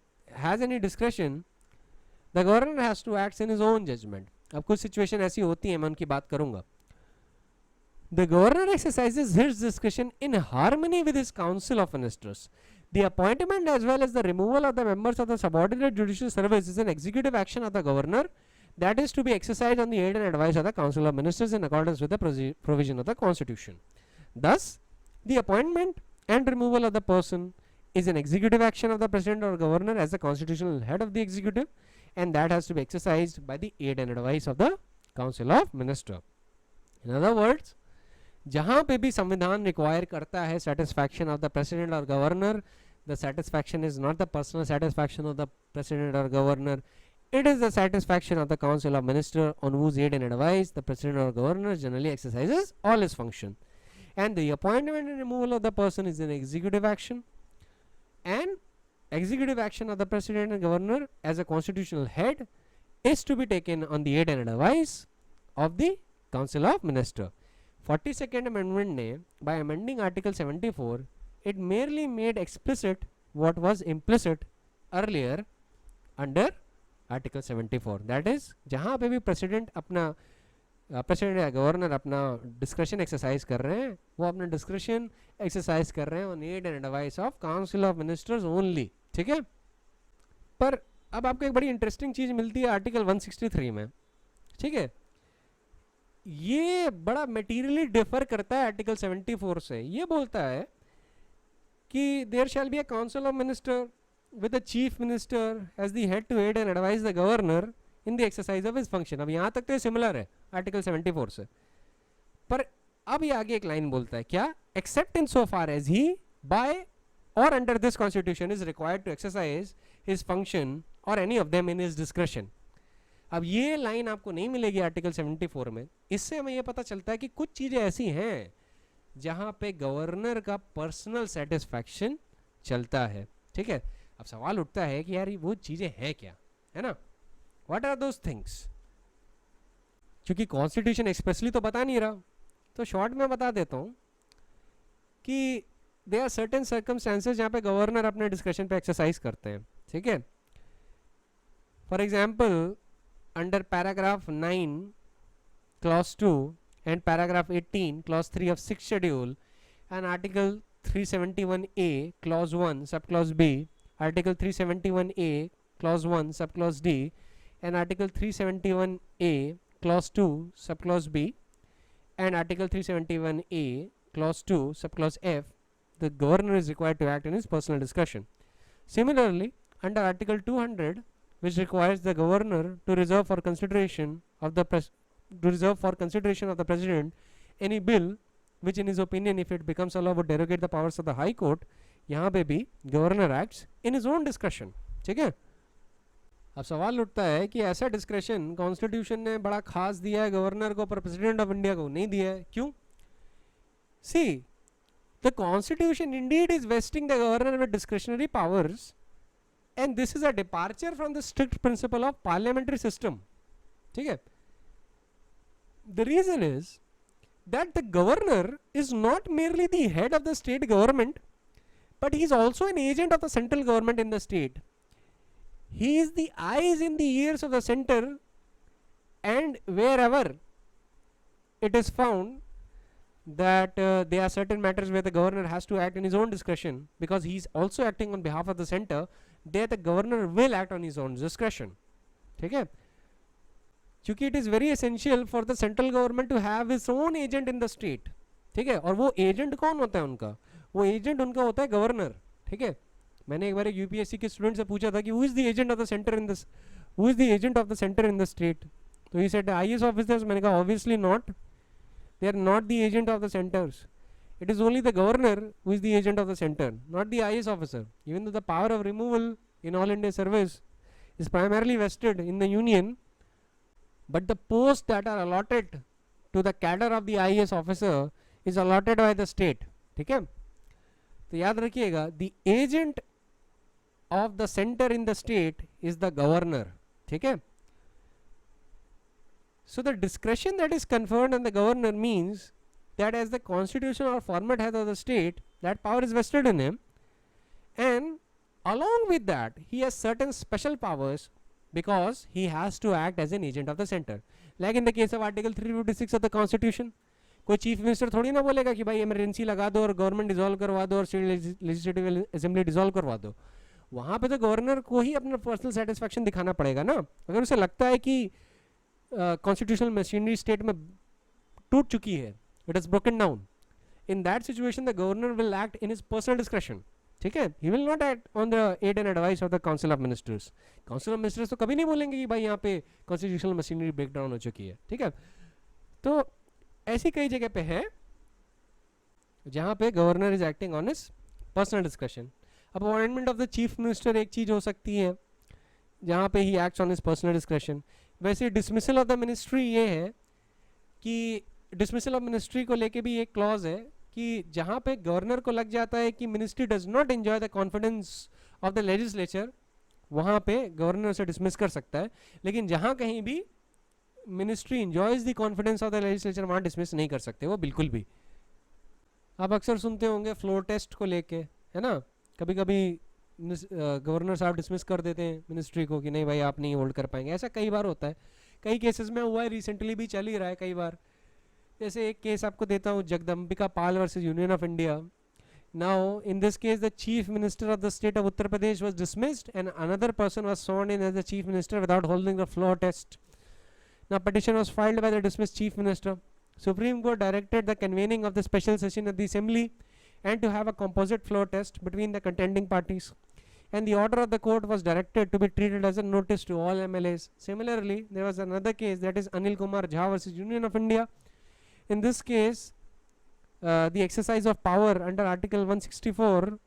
the governor has to act in his own judgment. अब कुछ situation ऐसी होती है, मैं उनकी बात करूँगा. The governor exercises his discretion in harmony with his council of ministers. The appointment as well as the removal of the members of the subordinate judicial service is an executive action of the governor that is to be exercised on the aid and advice of the council of ministers in accordance with the provision of the constitution. Thus, the appointment and removal of the person is an executive action of the president or governor as the constitutional head of the executive, and that has to be exercised by the aid and advice of the council of minister. In other words, जहाँ पे भी संविधान require करता है satisfaction of the president or governor, the satisfaction is not the personal satisfaction of the president or governor, it is the satisfaction of the council of minister on whose aid and advice the president or governor generally exercises all his function. And the appointment and removal of the person is an executive action, and executive action of the president and governor as a constitutional head is to be taken on the aid and advice of the council of minister. 42nd amendment ने by amending article 74 it merely made explicit what was implicit earlier under article 74. that is जहाँ पे भी president या governor अपना discretion exercise कर रहे हैं, वो अपना discretion exercise कर रहे हैं on aid and advice of council of ministers only. ठीक है. पर अब आपको एक बड़ी इंटरेस्टिंग चीज मिलती है आर्टिकल 163 में. ठीक है, ये बड़ा मटेरियली डिफर करता है आर्टिकल 74 से. ये बोलता है कि there shall be a council of minister with the chief Minister as the head to aid and advise the Governor in the exercise of his function. अब यहाँ तक तो ये सिमिलर है आर्टिकल 74 से, पर अब ये आगे एक लाइन बोलता है क्या, except in so far as he by or under this constitution is required to exercise his function or any of them in his discretion. अब ये लाइन आपको नहीं मिलेगी आर्टिकल 74 में. इससे हमें ये पता चलता है कि कुछ चीज़ें ऐसी हैं जहाँ पे गवर्नर का पर्सनल सेटिस्फैक्शन चलता है. ठीक है, अब सवाल उठता है कि यार वो चीज़ें हैं क्या, है ना, व्हाट आर दोज थिंग्स. क्योंकि कॉन्स्टिट्यूशन एक्सप्रेसली तो बता नहीं रहा, तो शॉर्ट में बता देता हूँ कि there are certain circumstances जहाँ पे गवर्नर अपने डिस्क्रिप्शन पे एक्सरसाइज करते हैं. ठीक है, for example under paragraph 9 clause 2 and paragraph 18 clause 3 of 6th schedule and article 371A clause 1 subclause B, article 371A clause 1 subclause D, and article 371A clause 2 subclause B, and article 371A clause 2 subclause F, the governor is required to act in his personal discretion. Similarly, under article 200, which requires the governor to reserve for consideration of the president any bill which in his opinion if it becomes a law would derogate the powers of the high court, यहाँ पे भी governor acts in his own discretion. ठीक है. अब सवाल उठता है कि ऐसा डिस्क्रेशन कॉन्स्टिट्यूशन ने बड़ा खास दिया है गवर्नर को पर प्रेसिडेंट ऑफ इंडिया को नहीं दिया है. क्यों? See, the constitution indeed is vesting the governor with discretionary powers, and this is a departure from the strict principle of parliamentary system. ठीक है. The reason is that the governor is not merely the head of the state government, but he is also an agent of the central government in the state. He is the eyes in the ears of the center, and wherever it is found that there are certain matters where the governor has to act in his own discretion because he is also acting on behalf of the center, there the governor will act on his own discretion. ठीक है. क्योंकि it is very essential for the central government to have his own agent in the state. ठीक है. और वो agent कौन होता है उनका? वो एजेंट उनका होता है गवर्नर. ठीक है. मैंने एक बार एक यूपीएससी के स्टूडेंट से पूछा था कि who is the agent of the centre in this, who is the agent of the centre in the state? तो ही सेड आईएएस ऑफिसर्स. मैंने कहा obviously not, they are not the agent of the centres. It is only the governor who is the agent of the center, not the IAS officer. Even though the power of removal in all India service is primarily vested in the union, but the posts that are allotted to the cadre of the IAS officer is allotted by the state. ठीक है. तो याद रखिएगा, the agent of the center in the state is the governor. ठीक है. So the discretion that is conferred on the governor means that as the constitution or format head of the state, that power is vested in him, and along with that he has certain special powers because he has to act as an agent of the center. Like in the case of article 356 of the constitution, कोई chief minister थोड़ी ना बोलेगा कि भाई emergency लगा दो और government dissolve करवा दो और स्टेट लेजिस्लेटिव असेंबली डिसॉल्व करवा दो. वहाँ पे तो गवर्नर को ही अपना पर्सनल सेटिस्फैक्शन दिखाना पड़ेगा ना. अगर उसे लगता है कि कॉन्स्टिट्यूशनल मशीनरी स्टेट में टूट चुकी है, it is broken down, in that situation the governor will act in his personal discretion. ठीक है. he will not act on the aid and advice of the council of ministers. council of ministers तो कभी नहीं बोलेंगे कि भाई यहाँ पे constitutional machinery break down हो चुकी है. ठीक है. तो ऐसी कई जगह पे है जहाँ पे governor is acting on his personal discretion. Appointment of the chief minister एक चीज हो सकती है जहाँ पे he acts on his personal discretion. वैसे डिसमिसल ऑफ द मिनिस्ट्री ये है कि डिसमिसल ऑफ मिनिस्ट्री को लेके भी एक क्लॉज है कि जहाँ पे गवर्नर को लग जाता है कि ministry does not enjoy the confidence of the legislature, वहाँ पे गवर्नर उसे डिसमिस कर सकता है. लेकिन जहाँ कहीं भी ministry enjoys the confidence of the legislature, वहाँ डिसमिस नहीं कर सकते वो बिल्कुल भी. आप अक्सर सुनते होंगे फ्लोर टेस्ट को लेके, है ना. कभी कभी गवर्नर साहब डिसमिस कर देते हैं मिनिस्ट्री को कि नहीं भाई आप नहीं होल्ड कर पाएंगे. ऐसा कई बार होता है, कई केसेस में हुआ है, रिसेंटली भी चल ही रहा है कई बार. जैसे एक केस आपको देता हूँ, Jagdambika Pal versus union of India. Now in this case the chief minister of the state of Uttar Pradesh was dismissed and another person was sworn in as the chief minister without holding the floor test. Now petition was filed by the dismissed chief minister. Supreme Court directed the convening of the special session of the assembly and to have a composite floor test between the contending parties, and the order of the court was directed to be treated as a notice to all MLAs. Similarly, there was another case, that is Anil Kumar Jha versus Union of India. In this case, the exercise of power under Article 164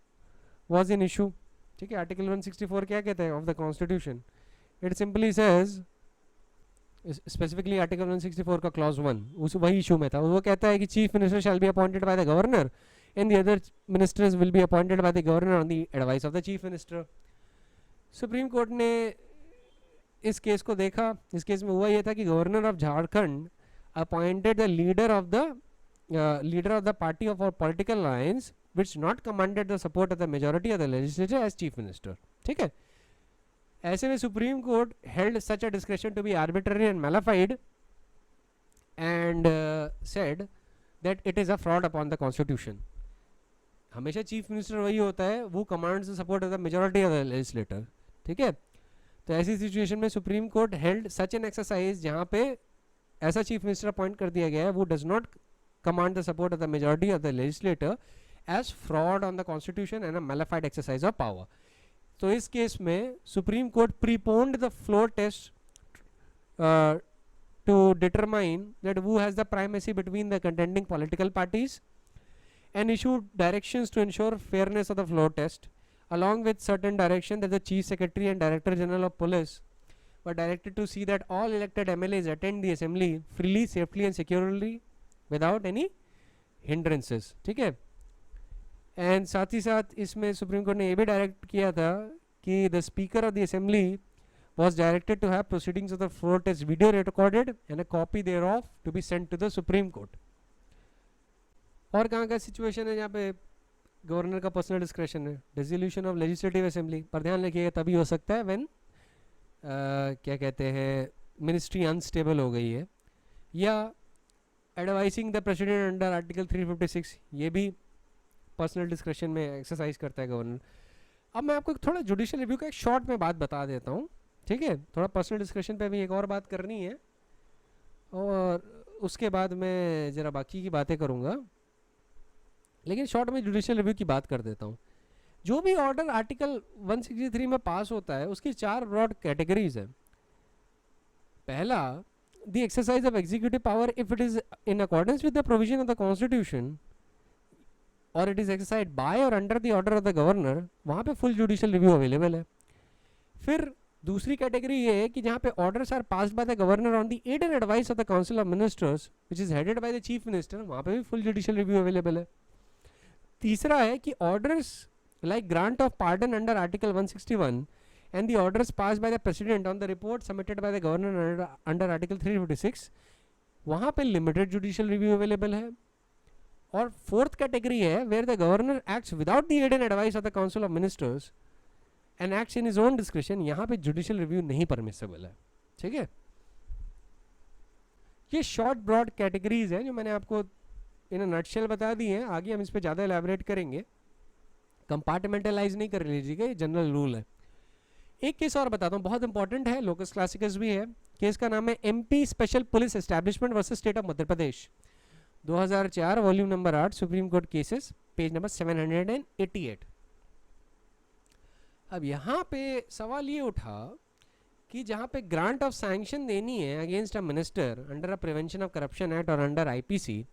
was an issue. ठीक है. Article 164 क्या कहता है of the Constitution? It simply says, specifically Article 164 का clause 1 उस वही issue में था. वो कहता है कि chief minister shall be appointed by the governor and the other ministers will be appointed by the governor on the advice of the chief minister. Supreme court ने इस केस को देखा. इस केस में हुआ ये था कि governor of Jharkhand appointed the leader of the party of our political alliance which not commanded the support of the majority of the legislature as chief minister. ठीक है. ऐसे में supreme court held such a discretion to be arbitrary and malified and said that it is a fraud upon the constitution. हमेशा chief minister वही होता है, वो commands the support of the majority of the legislator, ठीक है। तो ऐसी situation में supreme court held such an exercise जहाँ पे ऐसा चीफ मिनिस्टर अपॉइंट कर दिया गया है वो does not command the support of the majority of the legislator as fraud on the constitution and a malified exercise of power. तो इस केस में supreme court preponed the floor test to determine that who has the primacy between the contending political parties and issued directions to ensure fairness of the floor test, along with certain direction that the chief secretary and director general of police were directed to see that all elected MLAs attend the assembly freely, safely and securely without any hindrances, ठीक है। And साथ ही साथ इसमें supreme court ने ये भी direct किया था कि the speaker of the assembly was directed to have proceedings of the floor test video recorded and a copy thereof to be sent to the Supreme Court. और कहाँ का सिचुएशन है जहाँ पे गवर्नर का पर्सनल डिस्क्रेशन है, dissolution of legislative assembly पर ध्यान रखिएगा तभी हो सकता है व्हेन क्या कहते हैं मिनिस्ट्री अनस्टेबल हो गई है, या advising the president under article 356, ये भी पर्सनल डिस्क्रेशन में एक्सरसाइज करता है गवर्नर। अब मैं आपको थोड़ा जुडिशियल रिव्यू का एक शॉर्ट में बात बता देता हूँ, ठीक है। थोड़ा पर्सनल डिस्कशन पे भी एक और बात करनी है और उसके बाद मैं ज़रा बाकी की बातें करूँगा, लेकिन शॉर्ट में जुडिशियल रिव्यू की बात कर देता हूँ। जो भी ऑर्डर आर्टिकल 163 में पास होता है उसकी 4 ब्रॉड कैटेगरीज है। पहला, the exercise of executive power if it is in accordance with the provision of the constitution or it is exercised by or under the order of the governor, वहाँ पे full judicial review available है। फिर दूसरी category ये है कि जहाँ पे orders are passed by the governor on the aid and advice of the council of ministers which is headed by the chief minister, वहाँ पे भी full judicial review अवेलेबल है। तीसरा है कि orders like grant of pardon under article 161 and the orders passed by the president on the report submitted by the governor under article 356, वहाँ पे limited judicial review available है। और fourth category है where the governor acts without the aid and advice of the council of ministers and acts in his own discretion, यहाँ पे judicial review नहीं permissible है, ठीक है। ये शॉर्ट ब्रॉड कैटेगरीज हैं जो मैंने आपको इन नटशेल बता दी हैं, आगे हम इस पे ज़्यादा एलैबोरेट करेंगे। कंपार्टमेंटलाइज नहीं कर लीजिएगा, ये जनरल रूल है। एक केस और बताता हूँ, बहुत इंपॉर्टेंट है, लोकस क्लासिकस भी है। केस का नाम है MP special police establishment versus state of Madhya Pradesh, 2004, volume number 8, supreme court cases, page number 788। अब यहाँ पे सवाल ये उठा कि जहाँ पे ग्रांट ऑफ सैंक्शन देनी है against a minister under a prevention of corruption act और अंडर आईपीसी,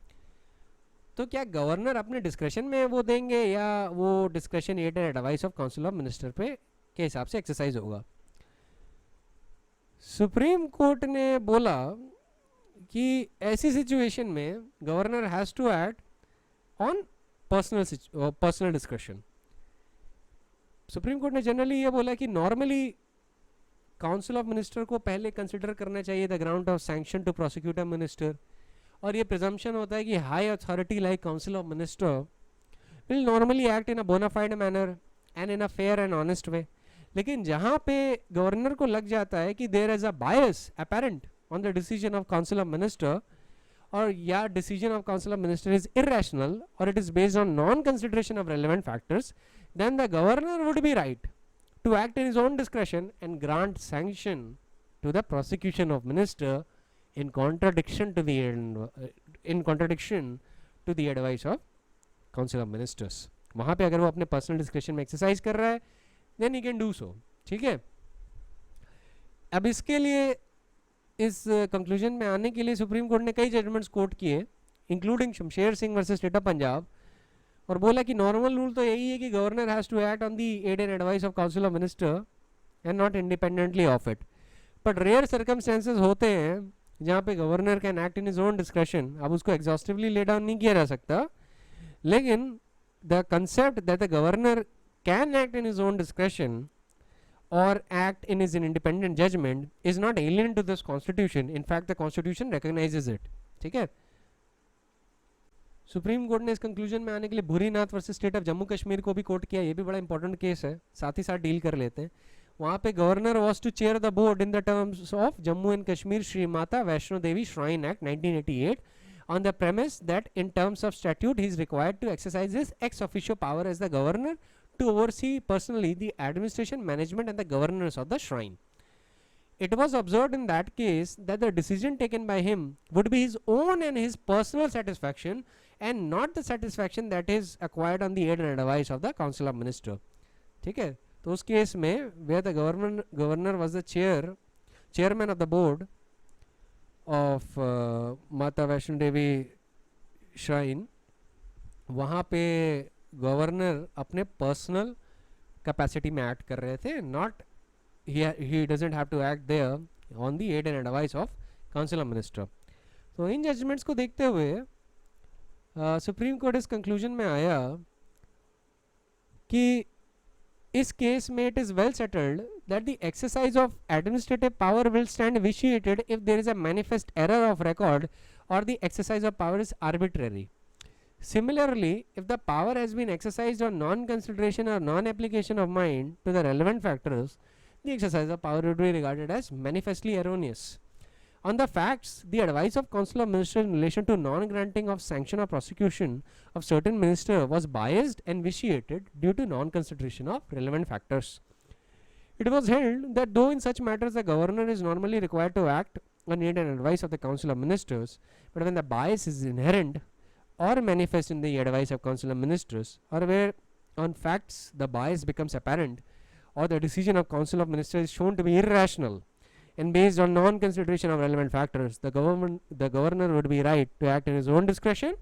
तो क्या गवर्नर अपने डिस्क्रेशन में वो देंगे या वो discretion aid and advice of council of minister पे के हिसाब से एक्सरसाइज होगा। सुप्रीम कोर्ट ने बोला कि ऐसी सिचुएशन में governor has to act on personal discretion. Supreme court ने जनरली ये बोला कि नॉर्मली काउंसिल ऑफ मिनिस्टर को पहले कंसिडर करना चाहिए the ground of sanction to prosecute a minister, और ये प्रिजम्पशन होता है कि high authority like council of minister will normally act in a bona fide manner and in a fair and honest way. लेकिन जहाँ पे गवर्नर को लग जाता है कि there is a bias apparent on the decision of council of minister, और या decision of council of minister is irrational और it is based on non consideration of relevant factors, then the governor would be right to act in his own discretion and grant sanction to the prosecution of minister in contradiction to the advice of council of ministers। वहाँ पे अगर वो अपने personal description में exercise कर रहा है then he can do so, ठीक है। अब इसके लिए इस कंक्लूजन में आने के लिए सुप्रीम कोर्ट ने कई जजमेंट्स कोट किए including Shamsher Singh versus state of Punjab, और बोला कि नॉर्मल रूल तो यही है कि governor has to act on the aid and advice of council of minister and not independently of it. But rare circumstances होते हैं जहाँ पे governor can act in his own discretion. अब उसको एग्जॉस्टिवली ले डाउन नहीं किया जा सकता, लेकिन the concept that the governor can act in his own discretion और act in his independent judgement is not alien to this constitution. In fact the constitution recognises it, ठीक है। Supreme court ने इस कंक्लूजन में आने के लिए Bhurinath versus state of Jammu Kashmir को भी कोर्ट किया, ये भी बड़ा इंपॉर्टेंट केस है, साथ ही साथ डील कर लेते हैं। वहाँ पे governor was to chair the board in the terms of Jammu and Kashmir Shri Mata Vaishno Devi shrine act 1988 on the premise that in terms of statute he is required to exercise his ex officio power as the governor to oversee personally the administration, management and the governance of the shrine. It was observed in that case that the decision taken by him would be his own and his personal satisfaction and not the satisfaction that is acquired on the aid and advice of the council of minister. ठीक है, तो उस case में where the governor was the chairman of the board of माता वैष्णो देवी shrine, वहाँ पे governor अपने personal capacity में एक्ट कर रहे थे, not he doesn't have to act there on the aid and advice of council of minister. तो इन judgements को देखते हुए सुप्रीम कोर्ट इस कंक्लूजन में आया कि इस केस में it is well settled that the exercise of administrative power will stand vitiated if there is a manifest error of record or the exercise of power is arbitrary. Similarly, if the power has been exercised on non-consideration or non-application of mind to the relevant factors, the exercise of power would be regarded as manifestly erroneous. On the facts, the advice of Council of Ministers in relation to non-granting of sanction or prosecution of certain minister was biased and vitiated due to non-consideration of relevant factors. It was held that though in such matters the governor is normally required to act on aid and advice of the Council of Ministers, but when the bias is inherent or manifest in the advice of Council of Ministers, or where on facts the bias becomes apparent, or the decision of Council of Ministers is shown to be irrational and based on non-consideration of relevant factors, the governor would be right to act in his own discretion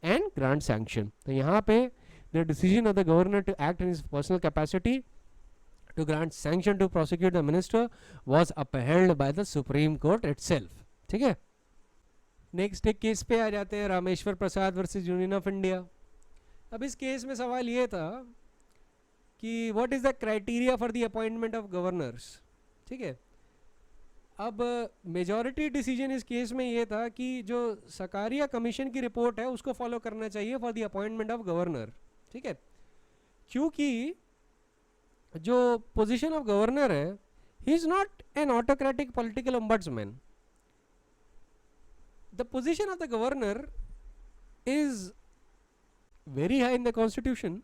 and grant sanction. तो यहाँ पे the decision of the governor to act in his personal capacity to grant sanction to prosecute the minister was upheld by the Supreme Court itself. ठीक है, next एक case पे आ जाते हैं, Rameshwar Prasad versus union of India. अब इस case में सवाल ये था कि what is the criteria for the appointment of governors. ठीक है, अब मेजॉरिटी डिसीजन इस केस में ये था कि जो सकारिया कमीशन की रिपोर्ट है उसको फॉलो करना चाहिए for the appointment of governor. ठीक है, क्योंकि जो पोजीशन ऑफ गवर्नर है, he is not an autocratic political ombudsman. The position of the governor is very high in the constitution,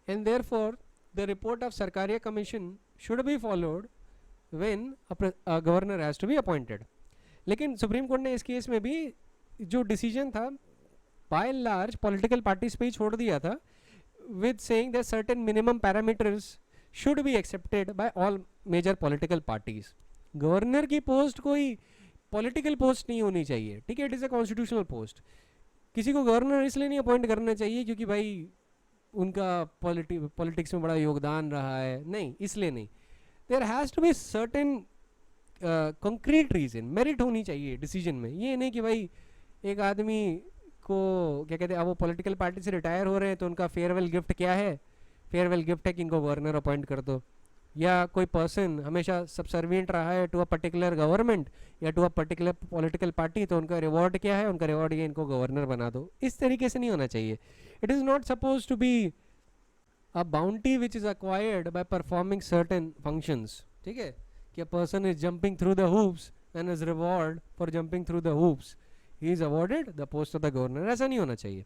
and therefore the report of Sarkaria Commission should be followed when a governor has to be appointed. लेकिन supreme court ने इस case में भी जो decision था by and large political parties पे ही छोड़ दिया था, with saying that certain minimum parameters should be accepted by all major political parties. Governor की पोस्ट कोई पॉलिटिकल पोस्ट नहीं होनी चाहिए. ठीक है, it is a constitutional post. किसी को गवर्नर इसलिए नहीं अपॉइंट करना चाहिए क्योंकि भाई उनका पॉलिटिक्स में बड़ा योगदान रहा है, नहीं, इसलिए नहीं. There has to be certain concrete reason, merit होनी चाहिए डिसीजन में. ये नहीं कि भाई एक आदमी को क्या कहते हैं, अब वो पॉलिटिकल पार्टी से रिटायर हो रहे हैं तो उनका फेयरवेल गिफ्ट क्या है, फेयरवेल गिफ्ट है कि इनको गवर्नर अपॉइंट कर दो. या कोई पर्सन हमेशा सबसर्विएंट रहा है टू अ पर्टिकुलर गवर्नमेंट या to a particular political party, तो उनका रिवॉर्ड क्या है, उनका रिवॉर्ड ये इनको गवर्नर बना दो. इस तरीके से नहीं होना चाहिए. It is not suppose to be a bounty which is acquired by performing certain functions. ठीक है, कि a person is jumping through the hoops and is reward for jumping through the hoops he is awarded the post of the governor. ऐसा नहीं होना चाहिए.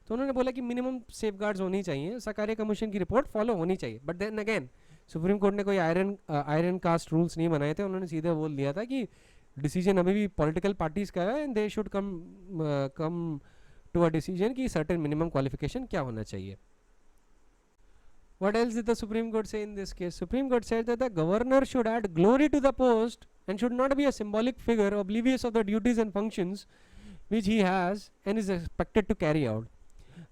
तो उन्होंने बोला कि मिनिमम सेफगार्ड्स होनी चाहिए, सरकारी कमीशन की रिपोर्ट फॉलो होनी चाहिए. But then again supreme court ने कोई आयरन कास्ट रूल्स नहीं बनाए थे. उन्होंने सीधे बोल दिया था कि डिसीजन अभी भी पॉलिटिकल पार्टीज का है and they should come to a decision कि सर्टेन मिनिमम क्वालिफिकेशन क्या होना चाहिए. What else did the Supreme Court say in this case? Supreme Court said that the governor should add glory to the post and should not be a symbolic figure oblivious of the duties and functions which he has and is expected to carry out.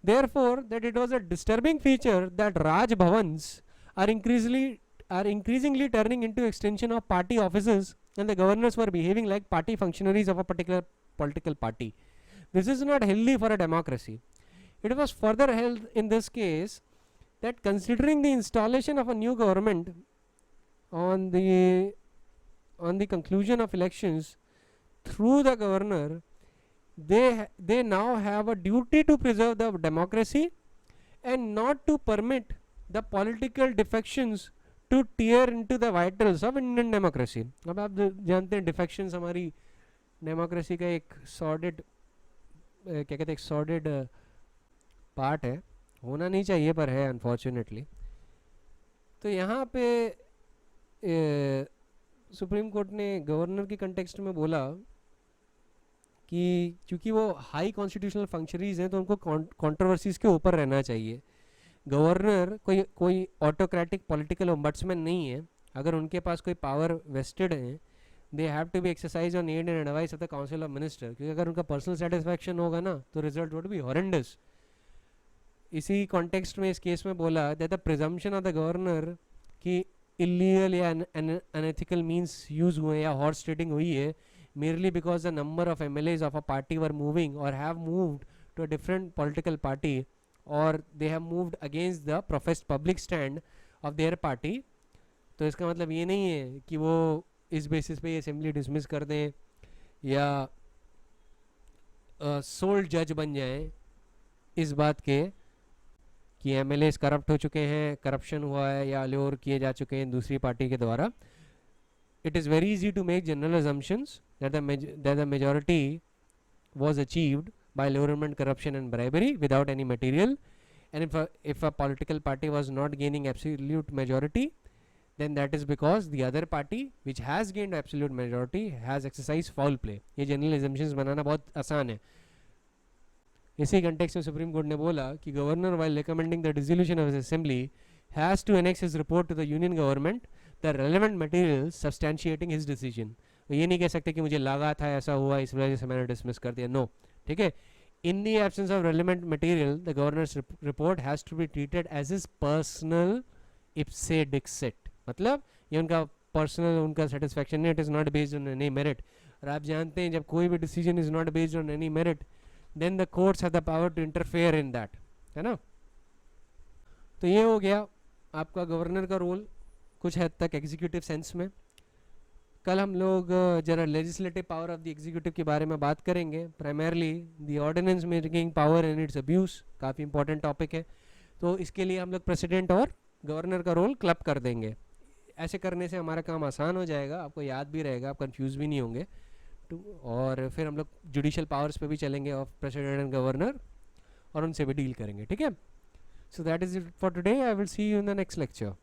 Therefore, that it was a disturbing feature that Raj Bhavans are increasingly turning into extension of party offices and the governors were behaving like party functionaries of a particular political party. This is not healthy for a democracy. It was further held in this case that considering the installation of a new government on the conclusion of elections through the governor, they now have a duty to preserve the democracy and not to permit the political defections to tear into the vitals of Indian democracy. अब आप जानते हैं defections हमारी democracy का एक sordid क्या कहते हैं, सॉर्डेड पार्ट है, होना नहीं चाहिए पर है अनफॉर्चुनेटली। तो यहाँ पे सुप्रीम कोर्ट ने गवर्नर के कंटेक्स्ट में बोला कि क्योंकि वो हाई कॉन्स्टिट्यूशनल फंक्शनरीज हैं तो उनको कंट्रोवर्सीज के ऊपर रहना चाहिए। गवर्नर कोई कोई ऑटोक्रेटिक पॉलिटिकल ओम्बड्समैन नहीं है। अगर उनके पास कोई पावर वेस्टेड है, they have to be exercise on aid and advice of the council of minister, क्योंकि अगर उनका पर्सनल सेटिस्फैक्शन होगा ना तो रिजल्ट वुड बी हॉरेंडस। इसी कॉन्टेक्स्ट में इस केस में बोला that the presumption of the governor कि इलीगल या अनएथिकल मीन्स यूज हुए या हॉर्स ट्रेडिंग हुई है merely because the number of MLAs of a party were moving or have moved to a different political party or they have moved against the professed public stand of their party। तो इसका मतलब ये नहीं है कि वो इस basis पे असेंबली डिसमिस कर दें या सोल्ड जज बन जाएं इस बात के कि MLAs करप्ट हो चुके हैं, करप्शन हुआ है या अल्योर किए जा चुके हैं दूसरी पार्टी के द्वारा। It is very easy to make general assumptions that the majority was achieved by allurement, corruption and bribery without any material, and if a political party was not gaining absolute majority, then that is because the other party which has gained absolute majority has exercised foul play। ये general assumptions बनाना बहुत आसान है। इसी context में supreme court ने बोला कि governor while recommending the dissolution of his assembly has to annex his report to the union government the relevant materials substantiating his decision। ये नहीं कह सकते कि मुझे लगा था ऐसा हुआ इस वजह से मैंने डिसमिस कर दिया, नो। ठीक है, in the absence of relevant material the governor's report has to be treated as his personal ipse dixit. मतलब ये उनका पर्सनल उनका सेटिस्फैक्शन है, it is not based on any merit. और आप जानते हैं जब कोई भी decision is not based on any merit then the courts have the power to interfere in that, है ना। तो ये हो गया आपका गवर्नर का रोल कुछ हद तक एग्जीक्यूटिव सेंस में। कल हम लोग जरा legislative power of the executive के बारे में बात करेंगे, primarily the ordinance making power and its abuse, काफ़ी इंपॉर्टेंट टॉपिक है। तो इसके लिए हम लोग प्रेसिडेंट और गवर्नर का रोल क्लब कर देंगे। ऐसे करने से हमारा काम आसान हो जाएगा, आपको याद भी रहेगा, आप कंफ्यूज भी नहीं होंगे। और फिर हम लोग जुडिशल पावर्स पे भी चलेंगे ऑफ प्रेसिडेंट एंड गवर्नर और उनसे भी डील करेंगे, ठीक है। So that is it for today, I will see you in the next lecture.